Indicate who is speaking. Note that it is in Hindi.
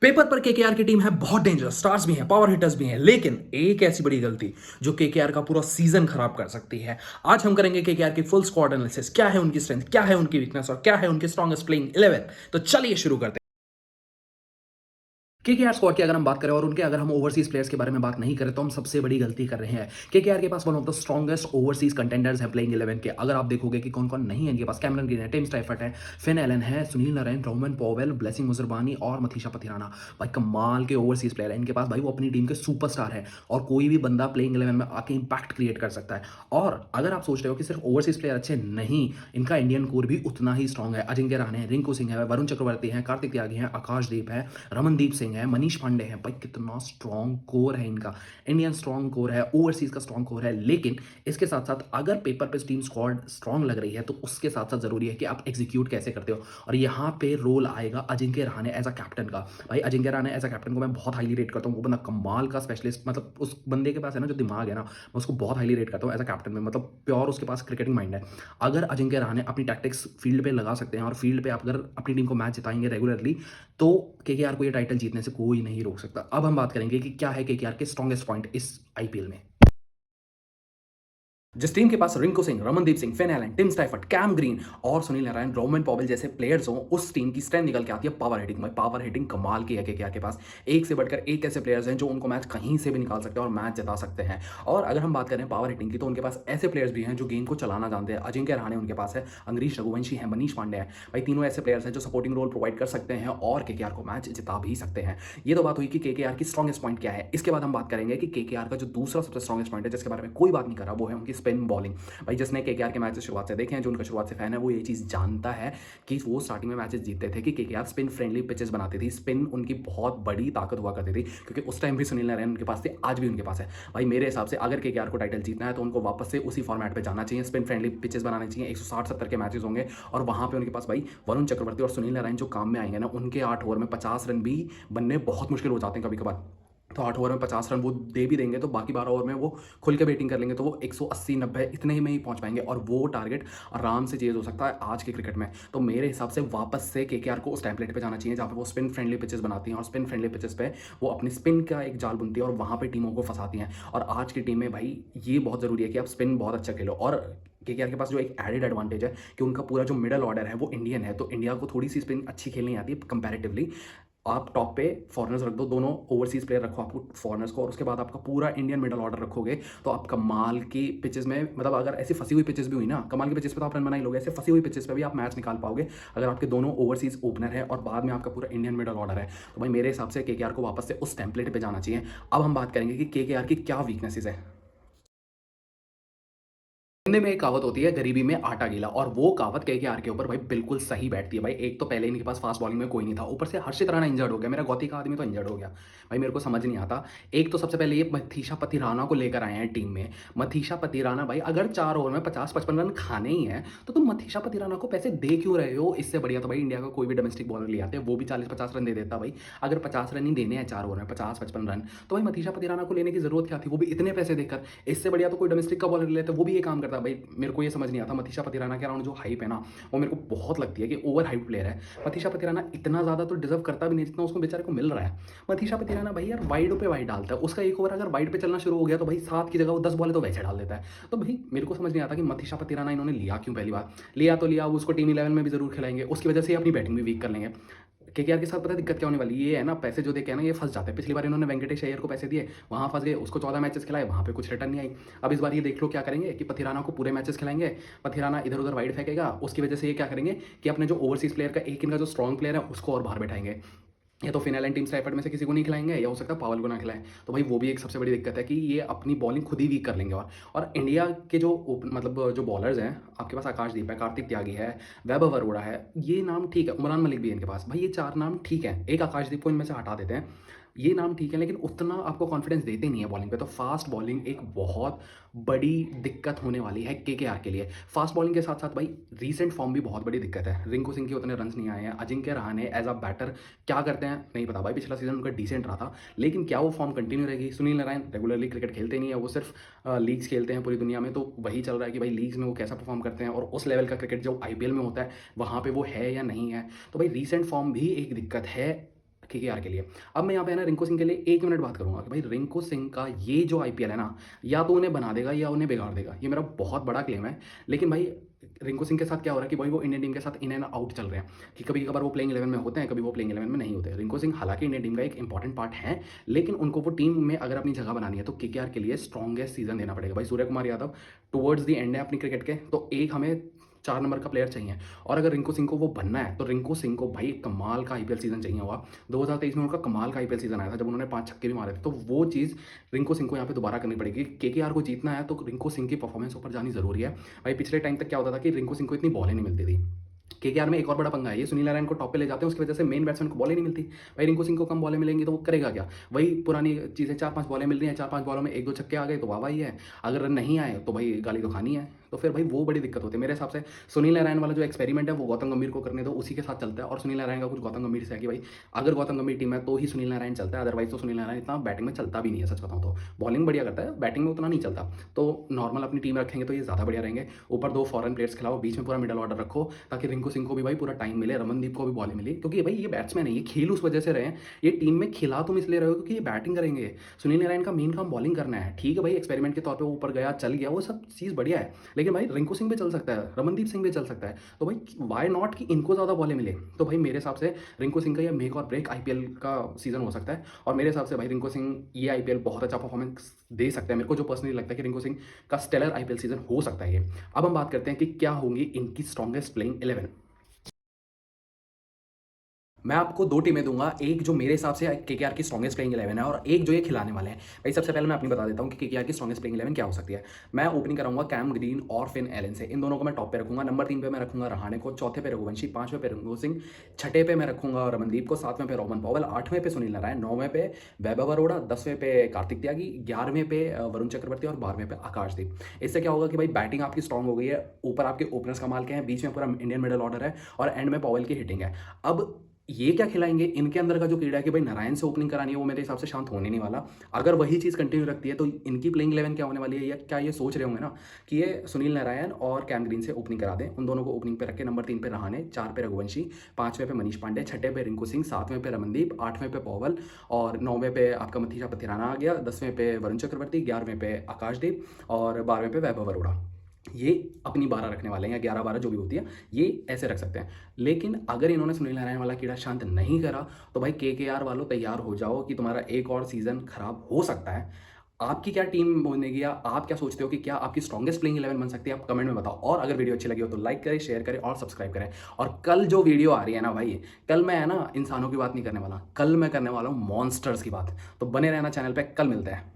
Speaker 1: पेपर पर केकेआर की टीम है बहुत डेंजरस, स्टार्स भी हैं, पावर हिटर्स भी हैं, लेकिन एक ऐसी बड़ी गलती जो केकेआर का पूरा सीजन खराब कर सकती है। आज हम करेंगे केकेआर की फुल स्क्वाड एनालिसिस, क्या है उनकी स्ट्रेंथ, क्या है उनकी वीकनेस और क्या है उनकी स्ट्रॉन्गेस्ट प्लेइंग 11। तो चलिए शुरू करते हैं। केकेआर स्क्वाड की अगर हम बात करें और उनके अगर हम ओवरसीज प्लेयर्स के बारे में बात नहीं करें तो हम सबसे बड़ी गलती कर रहे हैं। केकेआर के पास one of the strongest overseas contenders है प्लेइंग 11 के। अगर आप देखोगे कि कौन कौन नहीं है इनके पास, कैमरन ग्रीन है, टिम स्टाइफर्ट है, फिन एलन है, Sunil Narayan, Rovman Powell, Blessing Muzarabani और मथीशा पथिराना। भाई कमाल के ओवरसीज प्लेयर है इनके पास। भाई वो अपनी टीम के सुपरस्टार है और कोई भी बंदा प्लेइंग 11 में आके इंपैक्ट क्रिएट कर सकता है। और अगर आप सोच रहे हो कि सिर्फ ओवरसीज प्लेयर अच्छे नहीं, इनका इंडियन कोर भी उतना ही स्ट्रॉन्ग है। अजिंक्य रहाणे है, रिंकू सिंह है, वरुण चक्रवर्ती है, कार्तिक त्यागी है, आकाशदीप है, रमनदीप सिंह है, मनीष पांडे है। भाई कितना स्ट्रॉन्ग कोर है इनका। इंडियन स्ट्रॉन्ग कोर है, ओवरसीज का स्ट्रॉन्ग कोर है। लेकिन इसके साथ साथ अगर पेपर पे टीम स्क्वाड स्ट्रॉन्ग लग रही है तो उसके साथ साथ जरूरी है कि आप एग्जीक्यूट कैसे करते हो। और यहाँ पे रोल आएगा Ajinkya Rahane as a captain का। भाई Ajinkya Rahane as a captain को मैं बहुत हाईली रेट करता हूँ। वो बंदा कमाल का स्पेशलिस्ट, मतलब उस बंदे के पास है ना जो दिमाग है ना, मैं उसको बहुत हाईली रेट करता हूँ एज अ कैप्टन में। मतलब प्योर उसके पास क्रिकेटिंग माइंड है। अगर अजिंक्य रहाणे अपनी टैक्टिक्स फील्ड पे लगा सकते हैं और फील्ड पे आप अगर अपनी टीम को मैच जिताएंगे रेगुलरली तो केकेआर को ये टाइटल जीतने से कोई नहीं रोक सकता। अब हम बात करेंगे कि क्या है केकेआर के स्ट्रॉन्गेस्ट पॉइंट इस आईपीएल में। जिस टीम के पास Rinku Singh, Ramandeep Singh, Finn Allen, Tim Seifert, Cam Green और सुनील नारायण, रोमन पॉवेल जैसे प्लेयर्स हो, उस टीम की स्ट्रेंथ निकल के आती है पावर हिटिंग में। पावर हिटिंग कमाल की है केकेआर के पास। एक से बढ़कर एक ऐसे प्लेयर्स हैं जो उनको मैच कहीं से भी निकाल सकते हैं और मैच जिता सकते हैं। और अगर हम बात करें पावर हिटिंग की तो उनके पास ऐसे प्लेयर्स भी हैं जो गेम को चलाना जानते हैं। अजिंक्य रहाणे उनके पास है, अंगरीश रघुवंशी है, मनीष पांडे है। भाई तीनों ऐसे प्लेयर्स हैं जो सपोर्टिंग रोल प्रोवाइड कर सकते हैं और केकेआर को मैच जिता भी सकते हैं। ये तो बात हुई कि केकेआर की स्ट्रॉन्गेस्ट पॉइंट क्या है। इसके बाद हम बात करेंगे कि केकेआर का जो दूसरा सबसे स्ट्रॉन्गेस्ट पॉइंट है जिसके बारे में कोई बात नहीं कर रहा, वो है उनकी स्पिन बॉलिंग। भाई जिसने केकेआर के मैचेस शुरुआत से देखे हैं, जो उनका शुरुआत से फैन है, वो ये चीज़ जानता है कि वो स्टार्टिंग में मैचेस जीतते थे कि केकेआर स्पिन फ्रेंडली पिचेस बनाती थी। स्पिन उनकी बहुत बड़ी ताकत हुआ करती थी क्योंकि उस टाइम भी सुनील नारायण उनके पास थे, आज भी उनके पास है। भाई मेरे हिसाब से अगर केकेआर को टाइटल जीतना है तो उनको वापस से उसी फॉर्मेट पे जाना चाहिए, स्पिन फ्रेंडली पिचेस बनाने चाहिए। 160-70 के मैचेस होंगे और वहाँ पे उनके पास भाई वरुण चक्रवर्ती और सुनील नारायण जो काम में आएंगे ना, उनके 8 ओवर में 50 रन भी बनने बहुत मुश्किल हो जाते हैं कभी कभार। तो 8 ओवर में 50 रन वो दे भी देंगे तो बाकी 12 ओवर में वो खुल के बैटिंग कर लेंगे तो वो 180-90 इतने ही में ही पहुंच पाएंगे और वो टारगेट आराम से चेज हो सकता है आज के क्रिकेट में। तो मेरे हिसाब से वापस से केकेआर को उस टेम्पलेट पे जाना चाहिए जहाँ पे वो स्पिन फ्रेंडली पिचेस बनाती हैं और स्पिन फ्रेंडली पिचेस पे वो अपनी स्पिन का एक जाल बुनती है और वहाँ पे टीमों को फंसाती हैं। और आज की टीम में भाई ये बहुत ज़रूरी है कि आप स्पिन बहुत अच्छा खेलो। और केकेआर के पास जो एक एडेड एडवांटेज है कि उनका पूरा जो मिडल ऑर्डर है वो इंडियन है, तो इंडिया को थोड़ी सी स्पिन अच्छी खेलनी आती है कंपैरेटिवली। आप टॉप पे फॉरेनर्स रख दो, दोनों ओवरसीज प्लेयर रखो आपको फॉरेनर्स को, और उसके बाद आपका पूरा इंडियन मिडल ऑर्डर रखोगे तो आप कमाल की पिचेस में, मतलब अगर ऐसी फंसी हुई पिचेस भी हुई ना, कमाल की पिचेस पे तो आप रन बना ही लोगे, ऐसे फंसी हुई पिचेस पे भी आप मैच निकाल पाओगे अगर आपके दोनों ओवरसीज ओपनर है और बाद में आपका पूरा इंडियन मिडल ऑर्डर है। तो भाई मेरे हिसाब से केकेआर को वापस से उस टेम्पलेट पे जाना चाहिए। अब हम बात करेंगे कि केकेआर की क्या वीकनेसेस है। हिंदी में एक कहावत होती है, गरीबी में आटा गीला, और वो कहावत केकेआर के ऊपर भाई बिल्कुल सही बैठती है। भाई एक तो पहले इनके पास फास्ट बॉलिंग में कोई नहीं था, ऊपर से हर्षित राणा इंजर्ड हो गया, मेरा गौती का आदमी तो इंजर्ड हो गया। भाई मेरे को समझ नहीं आता। एक तो सबसे पहले ये मथीशा पथिराना को लेकर आए हैं टीम में। मथीशा पथिराना भाई अगर 4 ओवर में 50-55 रन खाने ही हैं तो तुम मथीशा पथिराना को पैसे दे क्यों रहे हो। इससे बढ़िया तो भाई इंडिया का कोई भी डोमेस्टिक बॉलर ले आते हैं, वो भी 40-50 रन दे देता। भाई अगर 50 रन ही देने हैं 4 ओवर में, 50-55 रन, तो भाई मथीशा पथिराना को लेने की जरूरत क्या थी, वो भी इतने पैसे देकर। इससे बढ़िया तो कोई डोमेस्टिक का बॉलर ले लेते, वो भी ये काम करता। भाई मेरे को ये समझ नहीं आता मथीशा पथिराना के अराउंड जो हाइप है ना, वो मेरे को बहुत लगती है कि ओवर हाइप प्लेयर है। मथीशा पथिराना इतना ज़्यादा तो डिजर्व करता भी नहीं जितना उसको बेचारे को मिल रहा है। मथीशा पथिराना भाई यार वाइड पे वाइड डालता है, उसका एक ओवर अगर वाइड पे चलना शुरू हो गया तो भाई 7 की जगह वो 10 बॉलें तो वैसे डाल देता है। तो भाई मेरे को समझ नहीं आता कि मथीशा पथिराना इन्होंने लिया क्यों। पहली बार लिया तो लिया, वो उसको टीम 11 में भी जरूर खिलाएंगे, उसकी वजह से अपनी बैटिंग भी वीक कर लेंगे। केकेआर के साथ पता है दिक्कत क्या होने वाली ये है ना, पैसे जो देखे हैं ना ये फंस जाते हैं। पिछली बार इन्होंने वेंकटेश अय्यर को पैसे दिए, वहाँ फंस गए, उसको 14 मैचेस खिलाए, वहाँ पे कुछ रिटर्न नहीं आई। अब इस बार ये देख लो क्या करेंगे कि पथिराना को पूरे मैचेस खिलाएंगे, पथिराना इधर उधर वाइड फेंकेगा, उसकी वजह से ये क्या करेंगे कि अपने जो ओवरसीज प्लेयर का एक इनका जो स्ट्रॉन्ग प्लेयर है उसको और बाहर बैठाएंगे। या तो फिनल एंड टीम स्टाइफर्ड में से किसी को नहीं खिलाएंगे, या हो सकता है पावल को ना खिलाएं। तो भाई वो भी एक सबसे बड़ी दिक्कत है कि ये अपनी बॉलिंग खुद ही वीक कर लेंगे। और इंडिया के जो मतलब जो बॉलर्स हैं, आपके पास आकाशदीप है, कार्तिक त्यागी है, वैभव अरोड़ा है, ये नाम ठीक है, उमरान मलिक भी है इनके पास। भाई ये 4 नाम ठीक है, एक आकाशदीप को इनमें से हटा देते हैं, ये नाम ठीक है, लेकिन उतना आपको कॉन्फिडेंस देते नहीं है बॉलिंग पे। तो फास्ट बॉलिंग एक बहुत बड़ी दिक्कत होने वाली है केकेआर के लिए। फास्ट बॉलिंग के साथ साथ भाई रीसेंट फॉर्म भी बहुत बड़ी दिक्कत है। रिंकू सिंह के उतने रन्स नहीं आए हैं। Ajinkya Rahane as a batter क्या करते हैं नहीं पता। भाई पिछला सीजन उनका डिसेंट रहा था, लेकिन क्या वो फॉर्म कंटिन्यू रहेगी। सुनील नारायण रेगुलरली क्रिकेट खेलते नहीं है, वो सिर्फ लीग्स खेलते हैं पूरी दुनिया में। तो वही चल रहा है कि भाई लीग्स में वो कैसा परफॉर्म करते हैं और उस लेवल का क्रिकेट जो आईपीएल में होता है वहाँ पे वो है या नहीं है। तो भाई रीसेंट फॉर्म भी एक दिक्कत है केकेआर के लिए। अब मैं यहाँ पे है ना रिंकू सिंह के लिए 1 मिनट बात करूँगा कि भाई रिंकू सिंह का ये जो आईपीएल है ना, या तो उन्हें बना देगा या उन्हें बिगाड़ देगा। ये मेरा बहुत बड़ा क्लेम है। लेकिन भाई रिंकू सिंह के साथ क्या हो रहा है कि भाई वो इंडियन टीम के साथ इन एंड आउट चल रहे हैं कि कभी-कभार वो प्लेइंग 11 में होते हैं, कभी वो प्लेइंग 11 में नहीं होते। रिंकू सिंह हालाँकि इंडियन टीम का एक इंपॉर्टेंट पार्ट है, लेकिन उनको वो टीम में अगर अपनी जगह बनानी है तो केकेआर के लिए स्ट्रॉन्गेस्ट सीज़न देना पड़ेगा। भाई Surya Kumar Yadav towards the end है अपनी क्रिकेट के, तो एक हमें 4 नंबर का प्लेयर चाहिए और अगर रिंकू सिंह को वो बनना है, तो रिंकू सिंह को भाई कमाल का आईपीएल सीज़न चाहिए होगा। 2023 में उनका कमाल का आईपीएल सीज़न आया था, जब उन्होंने 5 छक्के भी मारे थे, तो वो चीज़ रिंकू सिंह को यहाँ पे दोबारा करनी पड़ेगी। केकेआर को जीतना है, तो रिंकू सिंह की परफॉर्मेंस ऊपर जानी ज़रूरी है। भाई पिछले टाइम तक क्या होता था कि रिंकू सिंह को इतनी बॉलें नहीं मिलती थी। केकेआर में एक और बड़ा पंगा है, ये सुनील नारायण को टॉप पे ले जाते हैं, उसकी वजह से मेन बैट्समैन को बॉलें नहीं मिलती। भाई रिंकू सिंह को कम बॉलें मिलेंगी तो वो करेगा क्या? वही पुरानी चीज़ें, 4-5 बॉलें मिल रही हैं, 4-5 बॉलों में 1-2 छक्के आ गए तो वाह-वाह ही है। अगर रन नहीं आए तो भाई गाली तो खानी है। तो फिर भाई वो बड़ी दिक्कत होती है। मेरे हिसाब से सुनील नारायण वाला जो एक्सपेरिमेंट है वो गौतम गंभीर को करने दो, उसी के साथ चलता है। और सुनील नारायण का कुछ गौतम गंभीर से है कि भाई अगर गौतम गंभीर टीम है तो ही सुनील नारायण चलता है, अदरवाइज़ तो सुनील नारायण इतना बैटिंग में चलता भी नहीं है, सच बताऊँ तो। बॉलिंग बढ़िया करता है, बैटिंग में उतना नहीं चलता। तो नॉर्मल अपनी टीम रखेंगे तो ये ज़्यादा बढ़िया रहेंगे। ऊपर 2 फॉरेन प्लेयर्स खिलाओ, बीच में पूरा मिडल ऑर्डर रखो, ताकि रिंकू सिंह को भी भाई पूरा टाइम मिले, रमनदीप को भी बॉलें मिली। क्योंकि भाई ये बैट्समैन है, ये खेल उस वजह से रहे हैं। ये टीम में खिला तुम इसलिए रहे हो क्योंकि ये बैटिंग करेंगे। सुनील नारायण का मेन काम बॉलिंग करना है। ठीक है भाई, एक्सपेरिमेंट के तौर पे वो ऊपर गया, चल गया, वो सब चीज़ बढ़िया है। लेकिन भाई रिंकू सिंह भी चल सकता है, रमनदीप सिंह भी चल सकता है। तो भाई व्हाई नॉट कि इनको ज़्यादा बॉलें मिले। तो भाई मेरे हिसाब से रिंकू सिंह का ये मेक और ब्रेक आईपीएल का सीज़न हो सकता है। और मेरे हिसाब से भाई रिंकू सिंह ये आईपीएल बहुत अच्छा परफॉर्मेंस दे सकता है। मेरे को जो पर्सनली लगता है कि रिंकू सिंह का स्टेलर आईपीएल सीज़न हो सकता है ये। अब हम बात करते हैं कि क्या होंगी इनकी स्ट्रॉन्गेस्ट प्लेइंग 11। मैं आपको 2 टीमें दूँगा, एक जो मेरे हिसाब से केकेआर की स्ट्रॉन्गेस्ट प्लेइंग 11 है और एक जो ये खिलाने वाले हैं। भाई सबसे पहले मैं अपनी बता देता हूँ कि केकेआर की स्ट्रॉन्गेस्ट प्लेइंग 11 क्या हो सकती है। मैं ओपनिंग कराऊँगा कैम ग्रीन और फिन एलन से, इन दोनों को मैं टॉप पे रखूँगा। नंबर 3 पे मैं रखूँगा रहाणे को, चौथे पे रघुवंशी, 5वें पे रिंकू सिंह, छठे पे मैं रखूँगा रमनदीप को, 7वें पे रोहमन पॉवल, 8वें पे सुनील नारायण, 9वें पे वैभव अरोड़ा, 10वें पे कार्तिक त्यागी, 11वें पे वरुण चक्रवर्ती और 12वें पे आकाशदीप। इससे क्या होगा कि भाई बैटिंग आपकी स्ट्रॉन्ग हो गई है, ऊपर आपके ओपनर्स कमाल के हैं, बीच में पूरा इंडियन मिडल ऑर्डर है और एंड में पॉवल की हिटिंग है। अब ये क्या खिलाएँगे? इनके अंदर का जो कीड़ा है कि भाई नारायण से ओपनिंग करानी है, वो मेरे हिसाब से शांत होने नहीं वाला। अगर वही चीज़ कंटिन्यू रखती है तो इनकी प्लेइंग 11 क्या होने वाली है, या क्या ये सोच रहे होंगे ना कि ये सुनील नारायण और कैम ग्रीन से ओपनिंग करा दें। उन दोनों को ओपनिंग पे रख के नंबर 3 पे रहाणे, 4 पे रघुवंशी, 5वें पे मनीष पांडे, छठे पे रिंकू सिंह, 7वें पे रमनदीप, 8वें पे पॉवल और 9वें पे आपका मथीजा पथिराना आ गया, 10वें पे वरुण चक्रवर्ती, 11वें पे आकाशदीप और 12वें पे वैभव अरोड़ा। ये अपनी 12 रखने वाले हैं या 11-12 जो भी होती है, ये ऐसे रख सकते हैं। लेकिन अगर इन्होंने सुनील नारायण वाला कीड़ा शांत नहीं करा, तो भाई केकेआर वालों तैयार हो जाओ कि तुम्हारा एक और सीज़न खराब हो सकता है। आपकी क्या टीम बनेगी या आप क्या सोचते हो कि क्या आपकी स्ट्रॉन्गेस्ट प्लेइंग 11 बन सकती है? आप कमेंट में बताओ। और अगर वीडियो अच्छी लगी हो तो लाइक करें, शेयर करें और सब्सक्राइब करें। और कल जो वीडियो आ रही है ना भाई, कल मैं है ना इंसानों की बात नहीं करने वाला, कल मैं करने वाला हूँ मॉन्स्टर्स की बात। तो बने रहना चैनल पे, कल मिलते हैं।